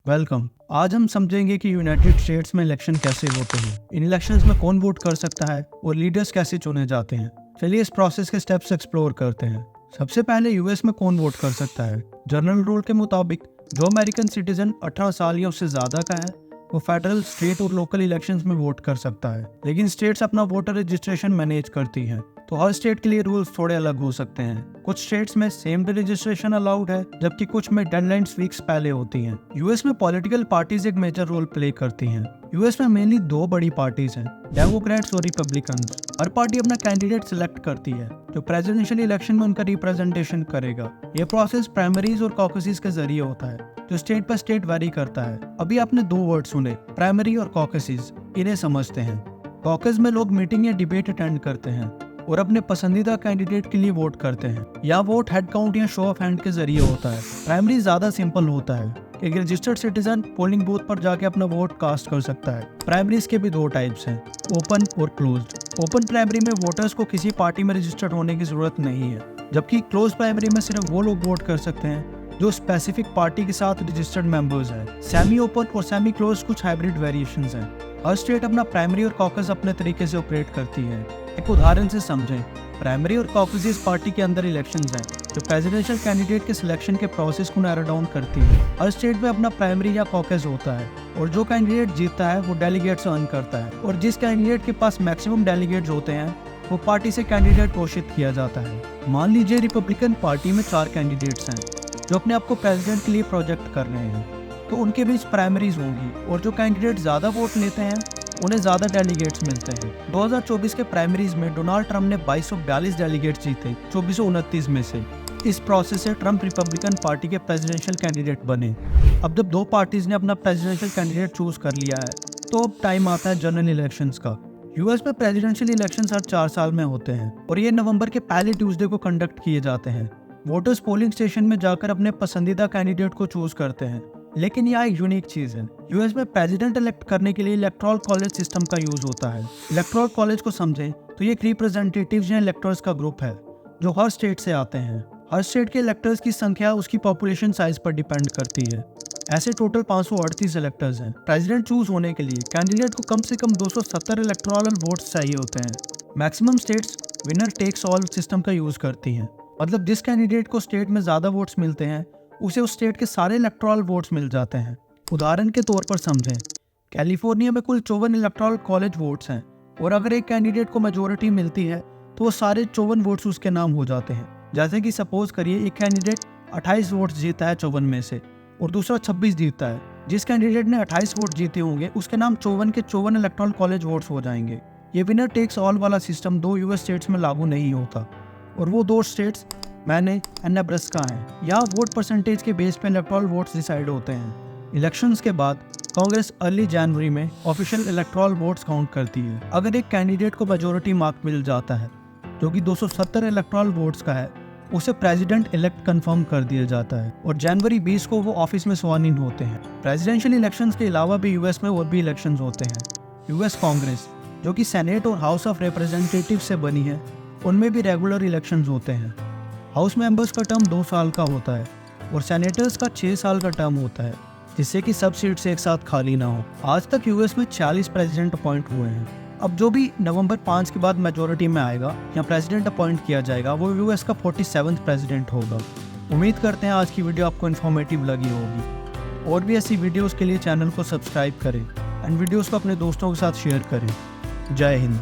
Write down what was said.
Welcome. आज हम समझेंगे कि यूनाइटेड स्टेट्स में इलेक्शन कैसे होते हैं, इन इलेक्शंस में कौन वोट कर सकता है और लीडर्स कैसे चुने जाते हैं। चलिए इस प्रोसेस के स्टेप्स एक्सप्लोर करते हैं। सबसे पहले यूएस में कौन वोट कर सकता है। जनरल रूल के मुताबिक जो अमेरिकन सिटीजन 18 साल या उससे ज्यादा का है वो फेडरल, स्टेट और लोकल इलेक्शंस में वोट कर सकता है। लेकिन स्टेट्स अपना वोटर रजिस्ट्रेशन मैनेज करती हैं, तो हर स्टेट के लिए रूल्स थोड़े अलग हो सकते हैं। कुछ स्टेट्स में सेम डे रजिस्ट्रेशन अलाउड है, जबकि कुछ में डेडलाइंस वीक्स पहले होती हैं। यूएस में पॉलिटिकल पार्टीज एक मेजर रोल प्ले करती हैं। यूएस में मेनली दो बड़ी पार्टीज हैं, डेमोक्रेट्स और रिपब्लिकन्स। हर पार्टी अपना कैंडिडेट सिलेक्ट करती है जो प्रेसिडेंशियल इलेक्शन में उनका रिप्रेजेंटेशन करेगा। ये प्रोसेस प्राइमरीज और कॉकसेस के जरिए होता है, जो स्टेट पर स्टेट वेरी करता है। अभी आपने दो वर्ड सुने, प्राइमरी और कॉकसेस। इन्हें समझते हैं। कॉकस में लोग मीटिंग या डिबेट अटेंड करते हैं और अपने पसंदीदा कैंडिडेट के लिए वोट करते हैं। या वोट हेड काउंट या शो ऑफ हैंड के जरिए होता है। प्राइमरी ज्यादा सिंपल होता है। एक रजिस्टर्ड सिटीजन पोलिंग बूथ पर जाके अपना वोट कास्ट कर सकता है। प्राइमरीज के भी दो टाइप्स हैं, ओपन और क्लोज्ड। ओपन प्राइमरी में वोटर्स को किसी पार्टी में रजिस्टर्ड होने की जरूरत नहीं है, जबकि क्लोज प्राइमरी में सिर्फ वो लोग वोट कर सकते हैं जो स्पेसिफिक पार्टी के साथ रजिस्टर्ड मेंबर्स हैं। सेमी ओपन और सेमी क्लोज कुछ हाइब्रिड वेरिएशंस हैं। हर स्टेट अपना प्राइमरी और कॉकस अपने तरीके से ऑपरेट करती है। एक उदाहरण से समझें। प्राइमरी और कॉकसेस पार्टी के अंदर इलेक्शंस हैं जो प्रेसिडेंशियल कैंडिडेट के सिलेक्शन के प्रोसेस को नैरो डाउन करती है। हर स्टेट में अपना प्राइमरी या कॉकस होता है और जो कैंडिडेट जीतता है वो डेलीगेट्स अर्न करता है, और जिस कैंडिडेट के पास मैक्सिमम डेलीगेट्स होते हैं वो पार्टी से कैंडिडेट घोषित किया जाता है। मान लीजिए रिपब्लिकन पार्टी में 4 कैंडिडेट्स हैं जो अपने आप को प्रेसिडेंट के लिए प्रोजेक्ट कर रहे हैं, तो उनके बीच प्राइमरीज होंगी और जो कैंडिडेट ज्यादा वोट लेते हैं उन्हें ज्यादा डेलीगेट्स मिलते हैं। 2024 के प्राइमरीज में डोनाल्ड ट्रंप ने 2242 डेलीगेट्स जीते 2429 में से। इस प्रोसेस से ट्रंप रिपब्लिकन पार्टी के प्रेसिडेंशियल कैंडिडेट बने। अब जब दो पार्टीज ने अपना प्रेसिडेंशियल कैंडिडेट चूज कर लिया है, तो अब टाइम आता है जनरल इलेक्शंस का। यूएस में प्रेसिडेंशियल इलेक्शंस हर 4 साल में होते हैं और ये नवंबर के पहले ट्यूसडे को कंडक्ट किए जाते हैं। वोटर्स पोलिंग स्टेशन में जाकर अपने पसंदीदा कैंडिडेट को चूज करते हैं। लेकिन यह एक यूनिक चीज है। यूएस में प्रेसिडेंट इलेक्ट करने के लिए इलेक्टोरल कॉलेज सिस्टम का यूज होता है। इलेक्टोरल कॉलेज को समझें तो ये रिप्रेजेंटेटिव्स या इलेक्टर्स का ग्रुप है जो हर स्टेट से आते हैं। हर स्टेट के इलेक्टर्स की संख्या उसकी पॉपुलेशन साइज पर डिपेंड करती है। ऐसे टोटल 538 इलेक्टर्स हैं। प्रेसिडेंट चूज होने के लिए कैंडिडेट को कम से कम 270 इलेक्टोरल वोट्स चाहिए होते हैं। Maximum states winner takes all system का यूज करती हैं, मतलब जिस कैंडिडेट को स्टेट में ज्यादा वोट्स मिलते हैं उसे उस स्टेट के सारे इलेक्टोरल वोट्स मिल जाते हैं। उदाहरण के तौर पर समझें, कैलिफोर्निया में कुल 54 इलेक्टोरल कॉलेज वोट्स हैं और अगर एक कैंडिडेट को मेजोरिटी मिलती है तो वो सारे 54 वोट्स उसके नाम हो जाते हैं। जैसे कि सपोज करिए एक कैंडिडेट 28 वोट्स जीता है 54 में से और दूसरा 26 जीतता है। जिस कैंडिडेट ने 28 वोट जीते होंगे उसके नाम 54 के 54 इलेक्टोरल कॉलेज वोट्स हो जाएंगे। ये विनर टेक्स ऑल वाला सिस्टम 2 यूएस स्टेट्स में लागू नहीं होता, और वो 2 स्टेट्स मैने एंड नेब्रास्का हैं। यहाँ वोट परसेंटेज के बेस पे इलेक्टोरल वोट्स डिसाइड होते हैं। इलेक्शंस के बाद कांग्रेस अर्ली जनवरी में ऑफिशियल इलेक्टोरल वोट्स काउंट करती है। अगर एक कैंडिडेट को मेजोरिटी मार्क मिल जाता है जो कि 270 इलेक्टोरल वोट्स का है, उसे प्रेसिडेंट इलेक्ट कंफर्म कर दिया जाता है और जनवरी 20 को वो ऑफिस में स्वर्न इन होते हैं। प्रेसिडेंशियल इलेक्शंस के अलावा भी यूएस में और भी इलेक्शंस होते हैं। यूएस कांग्रेस जो कि सेनेट और हाउस ऑफ रिप्रेजेंटेटिव से बनी है, उनमें भी रेगुलर इलेक्शंस होते हैं। हाउस मेंबर्स का टर्म 2 साल का होता है और सेनेटर्स का 6 साल का टर्म होता है, जिससे कि सब सीट्स एक साथ खाली ना हो। आज तक यूएस में 46 प्रेसिडेंट अपॉइंट हुए हैं। अब जो भी नवंबर 5 के बाद मेजोरिटी में आएगा या प्रेसिडेंट अपॉइंट किया जाएगा वो यूएस का 47th प्रेसिडेंट होगा। उम्मीद करते हैं आज की वीडियो आपको इन्फॉर्मेटिव लगी होगी। और भी ऐसी वीडियोस के लिए चैनल को सब्सक्राइब करें एंड वीडियोस को अपने दोस्तों के साथ शेयर करें। जय हिंद।